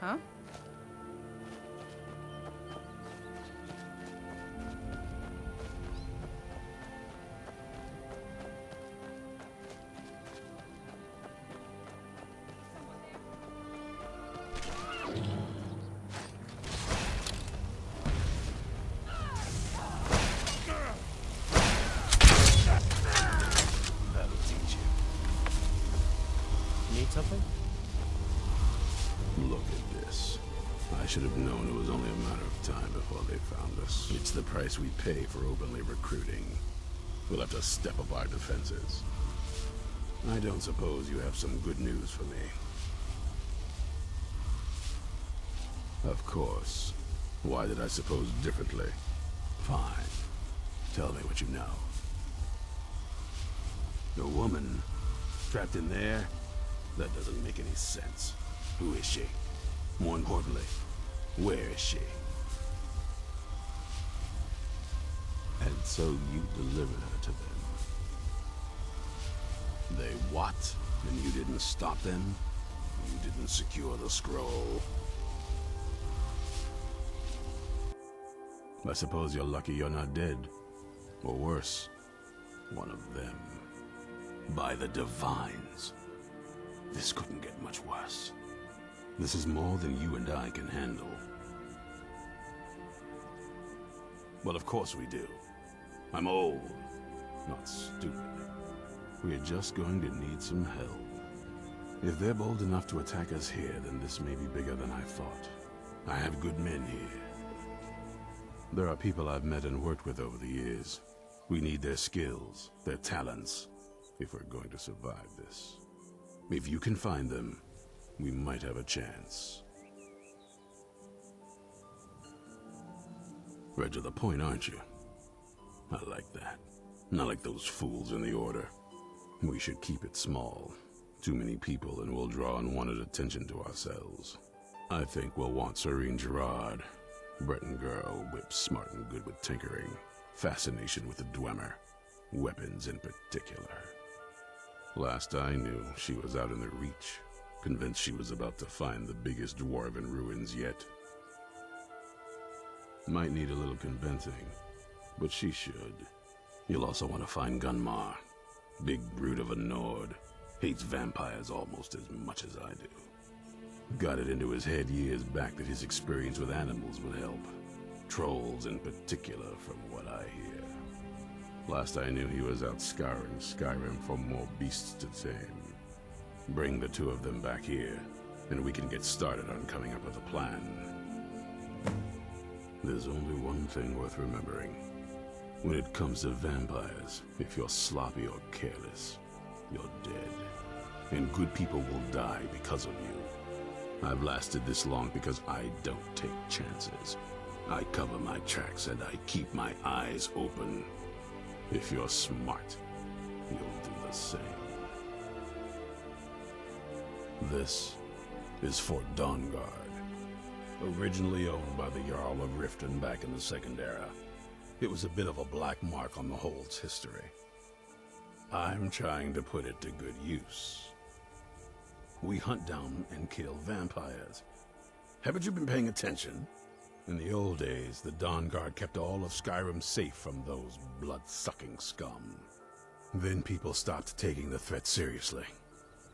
Huh? Something? Look at this. I should have known it was only a matter of time before they found us. It's the price we pay for openly recruiting. We'll have to step up our defenses. I don't suppose you have some good news for me. Of course. Why did I suppose differently? Fine. Tell me what you know. The woman trapped in there? That doesn't make any sense. Who is she? More importantly, where is she? And so you delivered her to them. They what? And you didn't stop them? You didn't secure the scroll? I suppose you're lucky you're not dead. Or worse, one of them. By the Divines. This couldn't get much worse. This is more than you and I can handle. Well, of course we do. I'm old, not stupid. We're just going to need some help. If they're bold enough to attack us here, then this may be bigger than I thought. I have good men here. There are people I've met and worked with over the years. We need their skills, their talents, if we're going to survive this. If you can find them, we might have a chance. Right to the point, aren't you? I like that. Not like those fools in the Order. We should keep it small. Too many people and we'll draw unwanted attention to ourselves. I think we'll want Serene Gerard. Breton girl, whip smart and good with tinkering. Fascination with the Dwemer. Weapons in particular. Last I knew, she was out in the Reach, convinced she was about to find the biggest dwarven ruins yet. Might need a little convincing, but she should. You'll also want to find Gunmar. Big brute of a Nord. Hates vampires almost as much as I do. Got it into his head years back that his experience with animals would help. Trolls in particular, from what I hear. Last I knew, he was out scouring Skyrim for more beasts to tame. Bring the two of them back here, and we can get started on coming up with a plan. There's only one thing worth remembering. When it comes to vampires, if you're sloppy or careless, you're dead. And good people will die because of you. I've lasted this long because I don't take chances. I cover my tracks and I keep my eyes open. If you're smart, you'll do the same. This is Fort Dawnguard, originally owned by the Jarl of Riften back in the Second Era. It was a bit of a black mark on the Hold's history. I'm trying to put it to good use. We hunt down and kill vampires. Haven't you been paying attention? In the old days, the Dawnguard kept all of Skyrim safe from those blood-sucking scum. Then people stopped taking the threat seriously.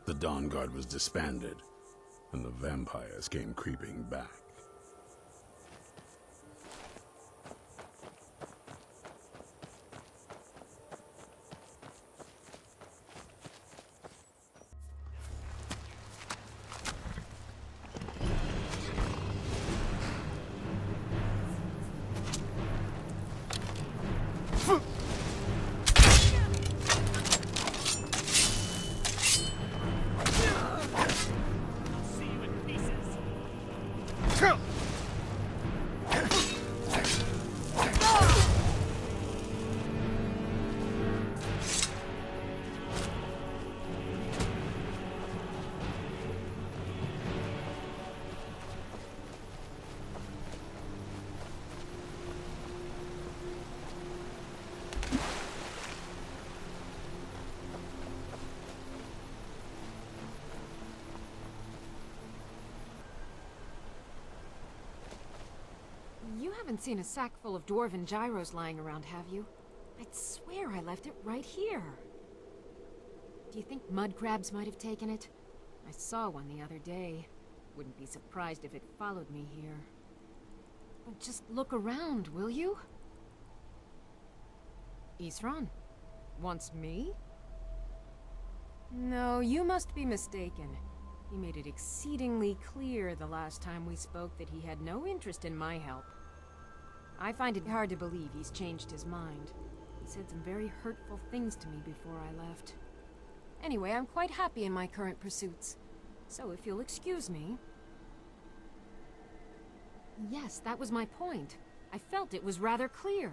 The Dawnguard was disbanded, and the vampires came creeping back. haven't seen a sack full of dwarven gyros lying around, have you? I'd swear I left it right here. Do you think mud crabs might have taken it? I saw one the other day. Wouldn't be surprised if it followed me here. But just look around, will you? Isran? Wants me? No, you must be mistaken. He made it exceedingly clear the last time we spoke that he had no interest in my help. I find it hard to believe he's changed his mind. He said some very hurtful things to me before I left. Anyway, I'm quite happy in my current pursuits. So if you'll excuse me... Yes, that was my point. I felt it was rather clear.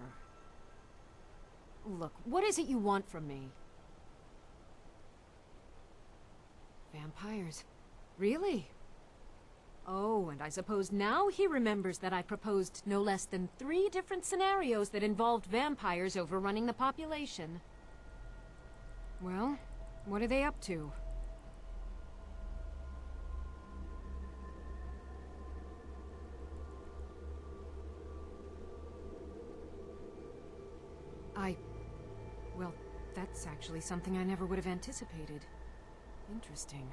Look, what is it you want from me? Vampires. Really? Oh, and I suppose now he remembers that I proposed no less than 3 different scenarios that involved vampires overrunning the population. Well, what are they up to? Well, that's actually something I never would have anticipated. Interesting.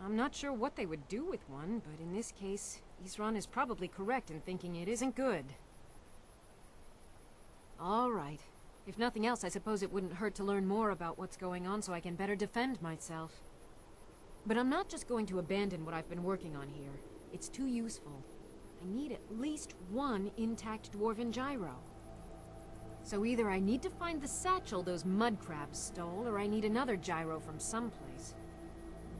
I'm not sure what they would do with one, but in this case, Isran is probably correct in thinking it isn't good. All right. If nothing else, I suppose it wouldn't hurt to learn more about what's going on so I can better defend myself. But I'm not just going to abandon what I've been working on here. It's too useful. I need at least 1 intact dwarven gyro. So either I need to find the satchel those mud crabs stole, or I need another gyro from someplace.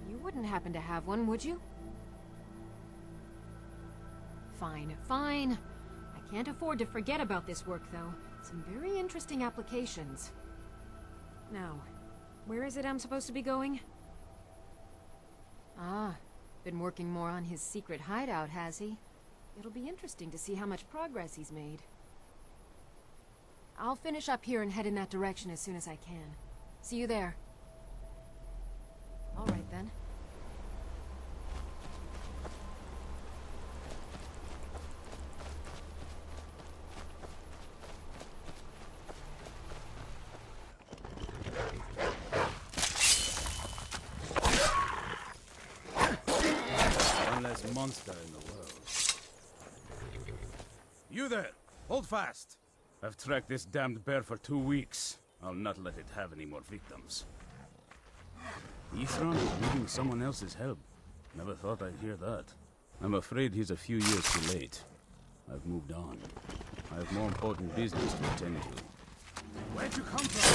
You wouldn't happen to have one, would you? Fine, fine. I can't afford to forget about this work, though. Some very interesting applications. Now, where is it I'm supposed to be going? Ah, been working more on his secret hideout, has he? It'll be interesting to see how much progress he's made. I'll finish up here and head in that direction as soon as I can. See you there. All right, then. One less monster in the world. You there! Hold fast! I've tracked this damned bear for 2 weeks. I'll not let it have any more victims. Isran needing someone else's help. Never thought I'd hear that. I'm afraid he's a few years too late. I've moved on. I have more important business to attend to. Where'd you come from?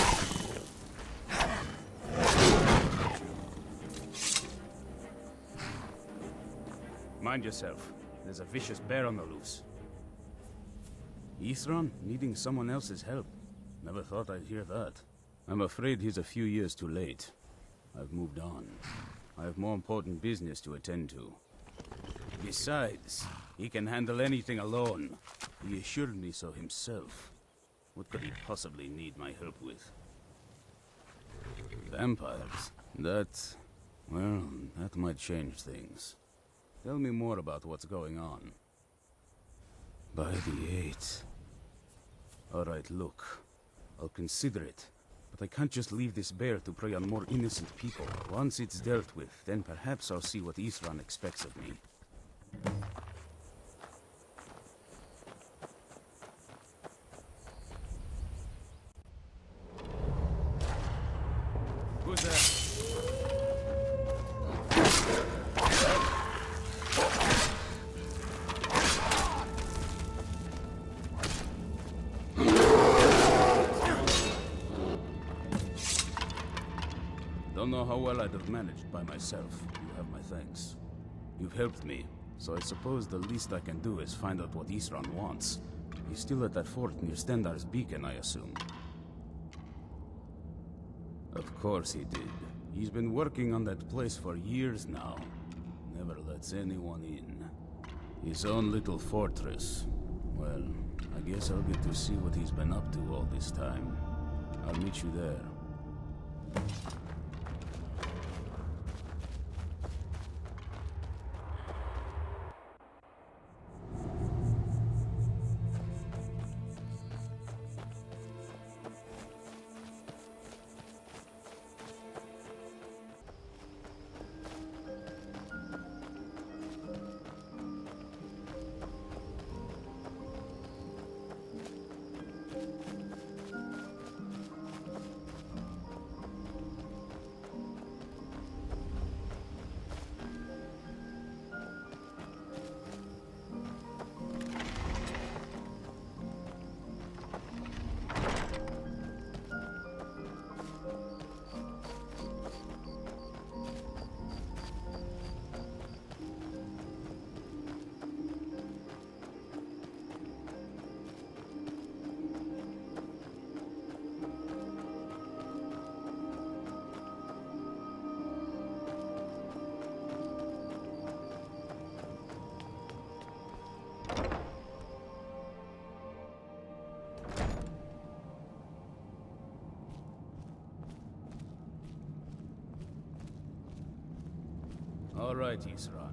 Mind yourself. There's a vicious bear on the loose. Isran needing someone else's help. Never thought I'd hear that. I'm afraid he's a few years too late. I've moved on. I have more important business to attend to. Besides, he can handle anything alone. He assured me so himself. What could he possibly need my help with? Vampires? Well, that might change things. Tell me more about what's going on. By the 8th. Alright, look. I'll consider it. But I can't just leave this bear to prey on more innocent people. Once it's dealt with, then perhaps I'll see what Isran expects of me. Who's there? Don't know how well I'd have managed by myself. You have my thanks. You've helped me, so I suppose the least I can do is find out what Isran wants. He's still at that fort near Stendar's beacon, I assume. Of course he did. He's been working on that place for years now. Never lets anyone in. His own little fortress. Well, I guess I'll get to see what he's been up to all this time. I'll meet you there. All right, Isran.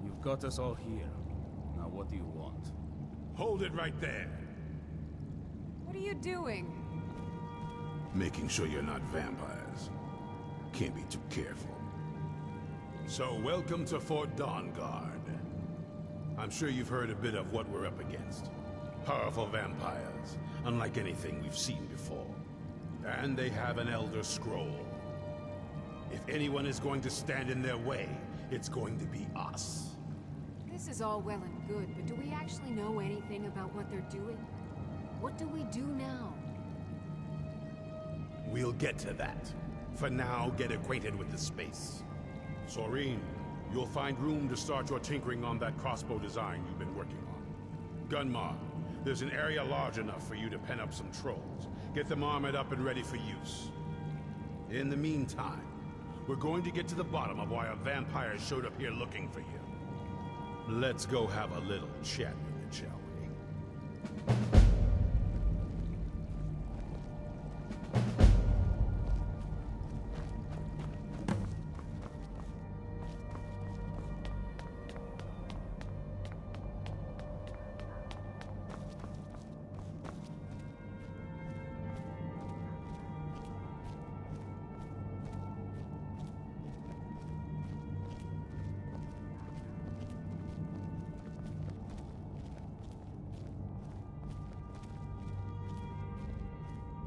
You've got us all here. Now what do you want? Hold it right there. What are you doing? Making sure you're not vampires. Can't be too careful. So, welcome to Fort Dawnguard. I'm sure you've heard a bit of what we're up against. Powerful vampires, unlike anything we've seen before. And they have an Elder Scroll. If anyone is going to stand in their way, it's going to be us. This is all well and good, but do we actually know anything about what they're doing? What do we do now? We'll get to that. For now, get acquainted with the space. Soreen, you'll find room to start your tinkering on that crossbow design you've been working on. Gunmar, there's an area large enough for you to pen up some trolls. Get them armored up and ready for use. In the meantime, we're going to get to the bottom of why a vampire showed up here looking for you. Let's go have a little chat with it, shall we?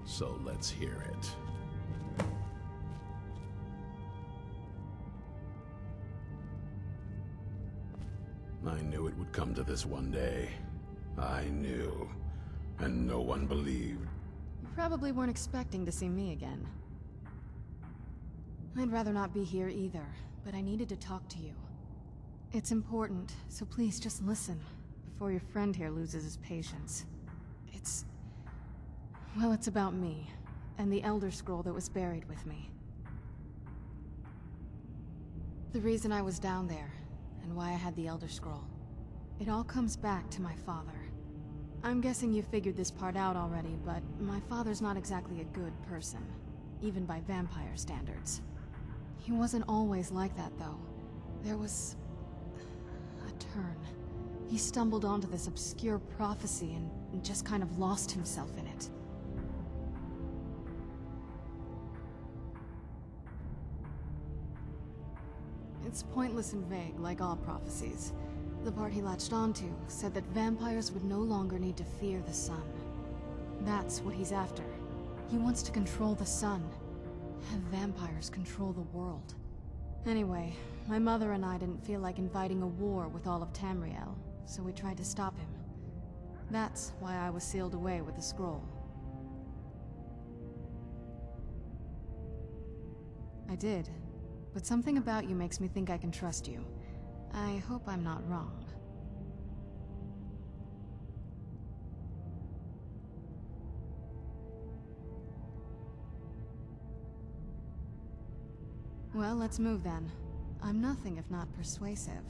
So let's hear it. I knew it would come to this one day. I knew. And no one believed. You probably weren't expecting to see me again. I'd rather not be here either, but I needed to talk to you. It's important, so please just listen, before your friend here loses his patience. Well, it's about me, and the Elder Scroll that was buried with me. The reason I was down there, and why I had the Elder Scroll. It all comes back to my father. I'm guessing you figured this part out already, but my father's not exactly a good person, even by vampire standards. He wasn't always like that, though. There was a turn. He stumbled onto this obscure prophecy and just kind of lost himself in it. It's pointless and vague, like all prophecies. The part he latched onto said that vampires would no longer need to fear the sun. That's what he's after. He wants to control the sun. Have vampires control the world. Anyway, my mother and I didn't feel like inviting a war with all of Tamriel, so we tried to stop him. That's why I was sealed away with the scroll. I did. But something about you makes me think I can trust you. I hope I'm not wrong. Well, let's move then. I'm nothing if not persuasive.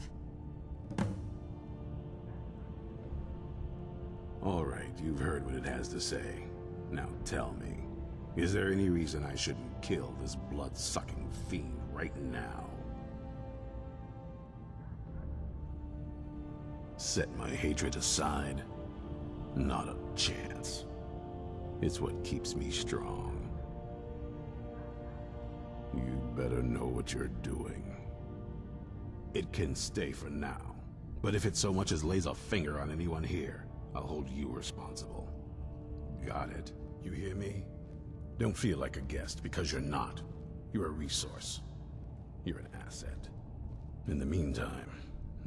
All right, you've heard what it has to say. Now tell me, is there any reason I shouldn't kill this blood-sucking fiend right now? Set my hatred aside? Not a chance. It's what keeps me strong. You better know what you're doing. It can stay for now, but if it so much as lays a finger on anyone here, I'll hold you responsible. Got it? You hear me? Don't feel like a guest, because you're not. You're a resource. You're an asset. In the meantime,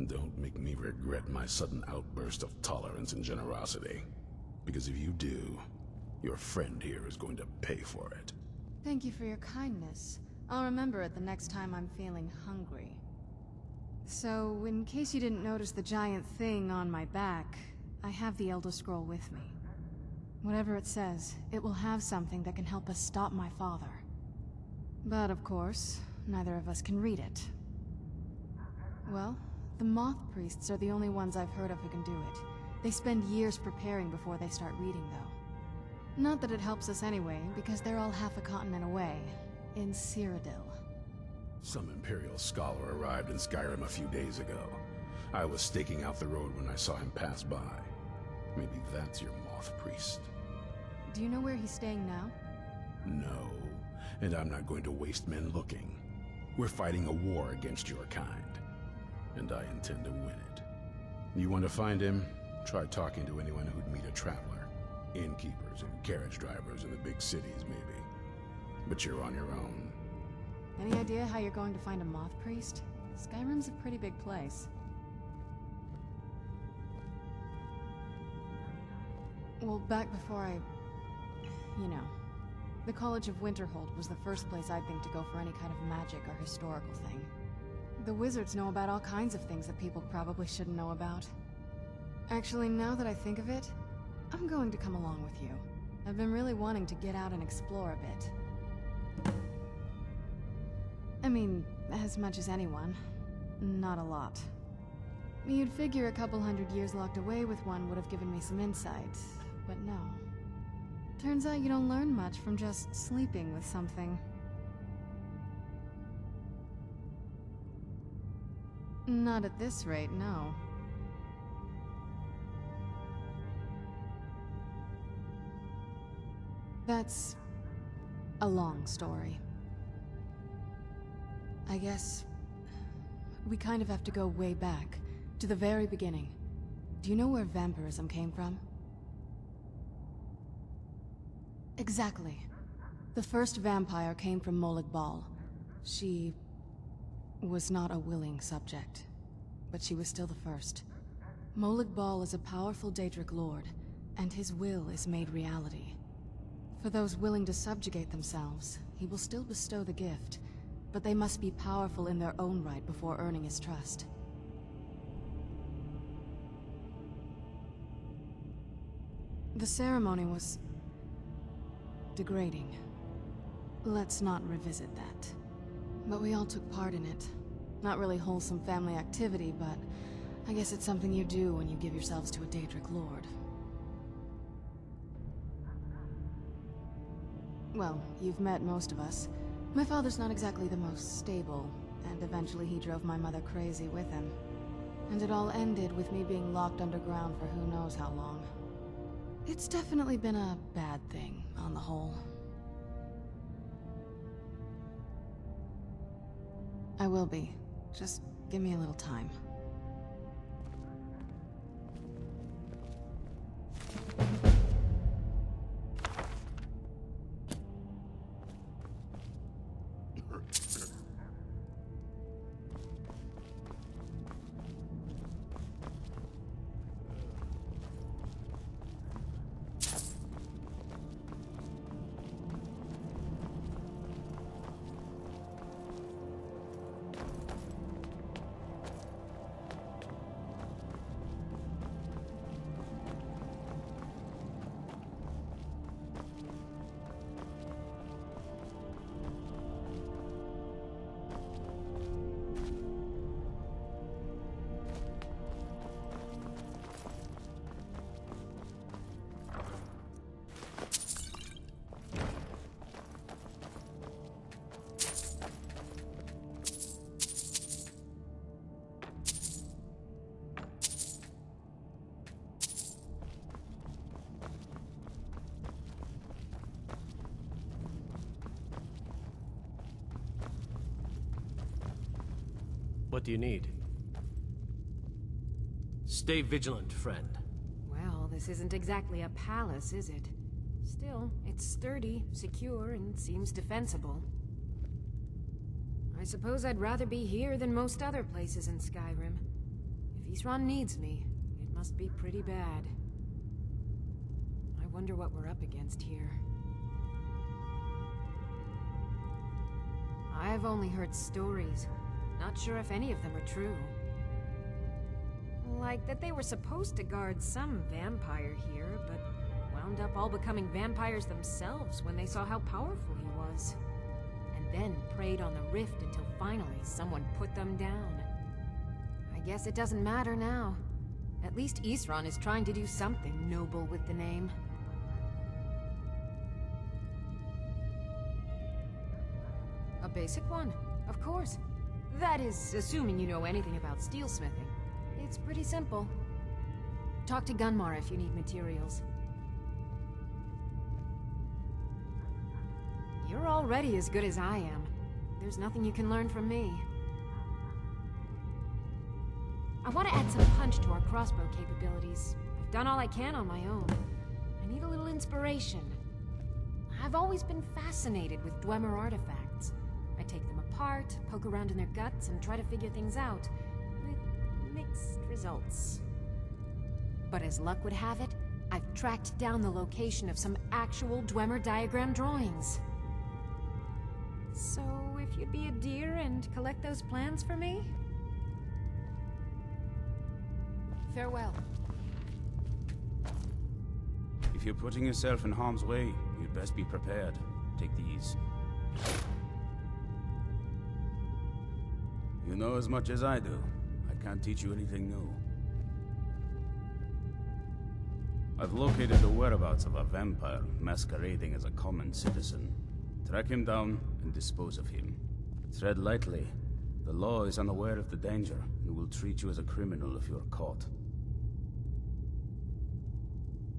don't make me regret my sudden outburst of tolerance and generosity. Because if you do, your friend here is going to pay for it. Thank you for your kindness. I'll remember it the next time I'm feeling hungry. So, in case you didn't notice the giant thing on my back, I have the Elder Scroll with me. Whatever it says, it will have something that can help us stop my father. But of course, neither of us can read it. Well, the Moth Priests are the only ones I've heard of who can do it. They spend years preparing before they start reading, though. Not that it helps us anyway, because they're all half a continent away, in Cyrodiil. Some Imperial scholar arrived in Skyrim a few days ago. I was staking out the road when I saw him pass by. Maybe that's your moth priest. Do you know where he's staying now? No, and I'm not going to waste men looking. We're fighting a war against your kind, and I intend to win it. You want to find him? Try talking to anyone who'd meet a traveler. Innkeepers and carriage drivers in the big cities, maybe. But you're on your own. Any idea how you're going to find a moth priest? Skyrim's a pretty big place. Well, back before you know, the College of Winterhold was the first place I'd think to go for any kind of magic or historical thing. The wizards know about all kinds of things that people probably shouldn't know about. Actually, now that I think of it, I'm going to come along with you. I've been really wanting to get out and explore a bit. I mean, as much as anyone. Not a lot. You'd figure a couple 100 years locked away with one would have given me some insight, but no. Turns out you don't learn much from just sleeping with something. Not at this rate, no. That's a long story. I guess we kind of have to go way back, to the very beginning. Do you know where vampirism came from? Exactly. The first vampire came from Molag Bal. She was not a willing subject, but she was still the first. Molag Bal is a powerful Daedric lord, and his will is made reality. For those willing to subjugate themselves, he will still bestow the gift, but they must be powerful in their own right before earning his trust. The ceremony was degrading. Let's not revisit that. But we all took part in it. Not really wholesome family activity, but I guess it's something you do when you give yourselves to a Daedric lord. Well, you've met most of us. My father's not exactly the most stable, and eventually he drove my mother crazy with him. And it all ended with me being locked underground for who knows how long. It's definitely been a bad thing, on the whole. I will be. Just give me a little time. What do you need? Stay vigilant, friend. Well, this isn't exactly a palace, is it? Still, it's sturdy, secure, and seems defensible. I suppose I'd rather be here than most other places in Skyrim. If Isran needs me, it must be pretty bad. I wonder what we're up against here. I've only heard stories. Not sure if any of them are true. Like that they were supposed to guard some vampire here, but wound up all becoming vampires themselves when they saw how powerful he was. And then preyed on the rift until finally someone put them down. I guess it doesn't matter now. At least Isran is trying to do something noble with the name. A basic one. Of course. That is, assuming you know anything about steelsmithing. It's pretty simple. Talk to Gunmar if you need materials. You're already as good as I am. There's nothing you can learn from me. I want to add some punch to our crossbow capabilities. I've done all I can on my own. I need a little inspiration. I've always been fascinated with Dwemer artifacts. I take them apart, poke around in their guts, and try to figure things out, with mixed results. But as luck would have it, I've tracked down the location of some actual Dwemer diagram drawings. So, if you'd be a dear and collect those plans for me? Farewell. If you're putting yourself in harm's way, you'd best be prepared. Take these. You know as much as I do. I can't teach you anything new. I've located the whereabouts of a vampire masquerading as a common citizen. Track him down and dispose of him. Tread lightly. The law is unaware of the danger and will treat you as a criminal if you are caught.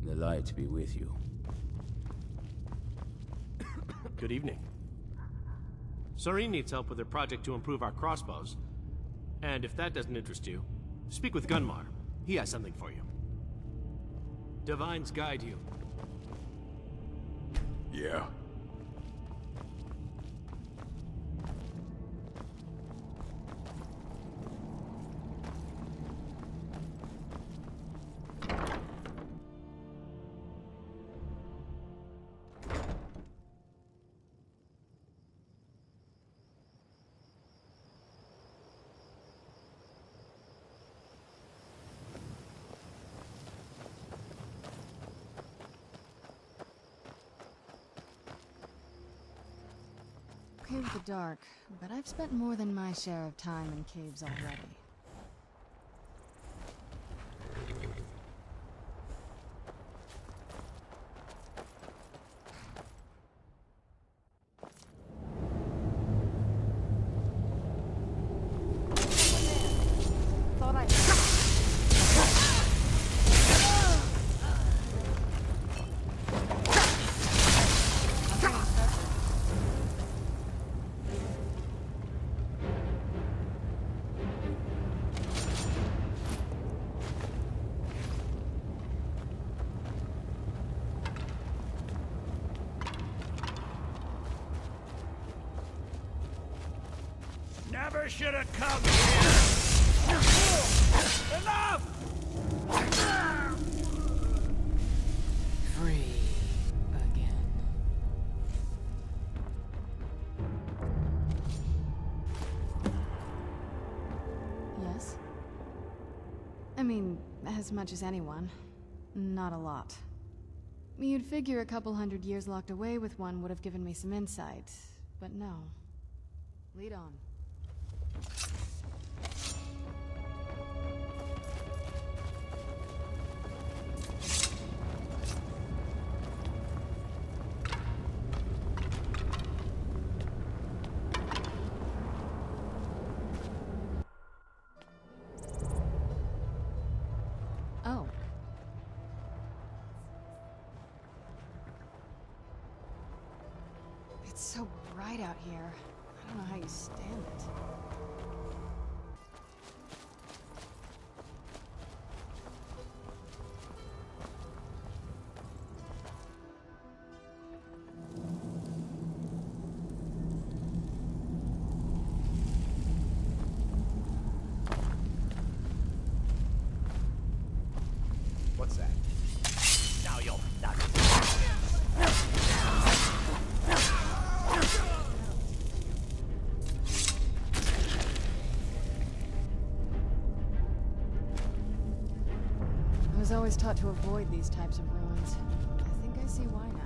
The light be with you. Good evening. Soreen needs help with her project to improve our crossbows. And if that doesn't interest you, speak with Gunmar. He has something for you. Divines guide you. Yeah? Okay with the dark, but I've spent more than my share of time in caves already. Never should have come here! Enough! Free again. Yes? I mean, as much as anyone. Not a lot. You'd figure a couple 100 years locked away with one would have given me some insight, but no. Lead on. Oh. It's so bright out here. I don't know how you stand it. What's that? Now you'll not. I was always taught to avoid these types of ruins. I think I see why now.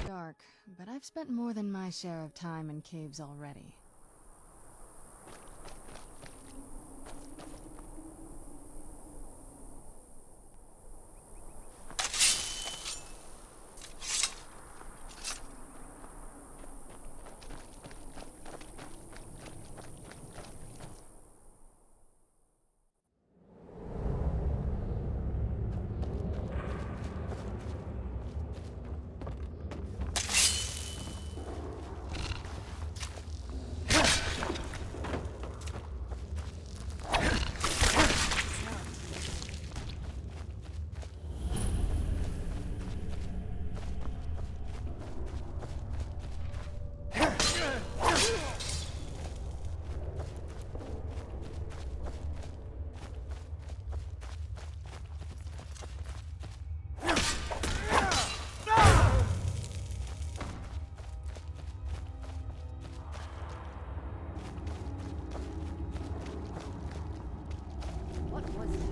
Dark, but I've spent more than my share of time in caves already.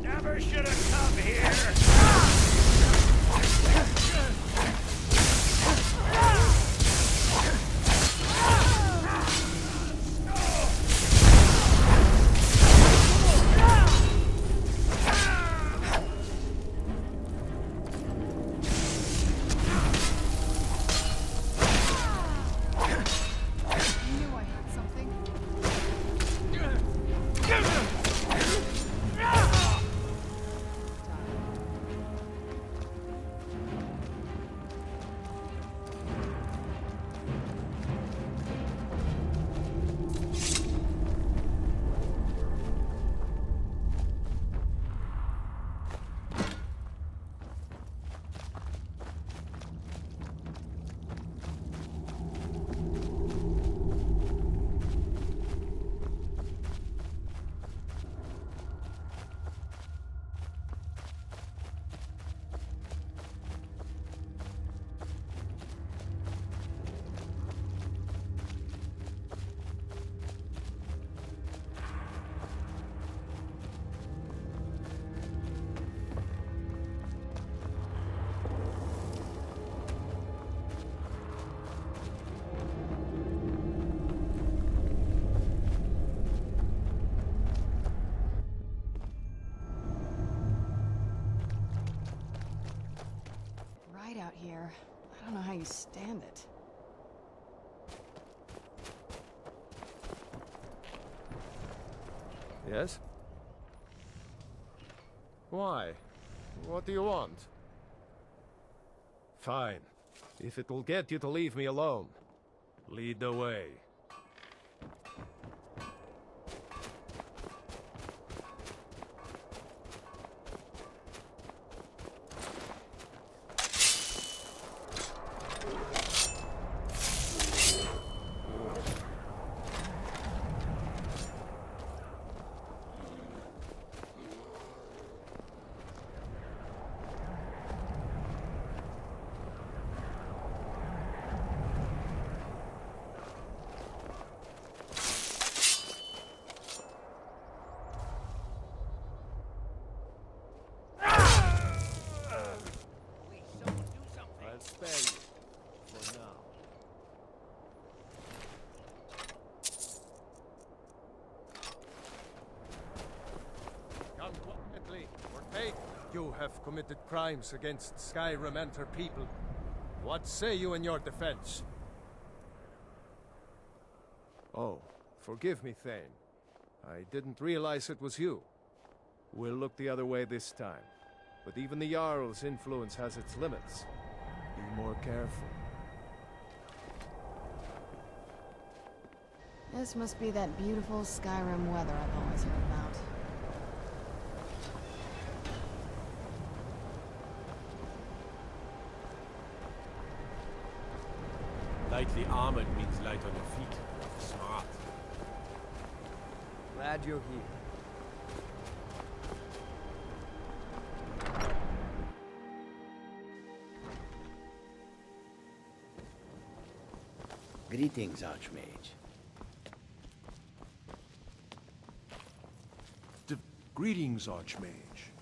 Never should have come here! Out here. I don't know how you stand it. Yes? Why? What do you want? Fine. If it will get you to leave me alone, lead the way. Spare you for now. Come quietly, or take. You have committed crimes against Skyrim and her people. What say you in your defense? Oh, forgive me, Thane. I didn't realize it was you. We'll look the other way this time. But even the Jarl's influence has its limits. Be more careful. This must be that beautiful Skyrim weather I've always heard about. Lightly armored means light on your feet. Smart. Glad you're here. Greetings, Archmage. Greetings, Archmage.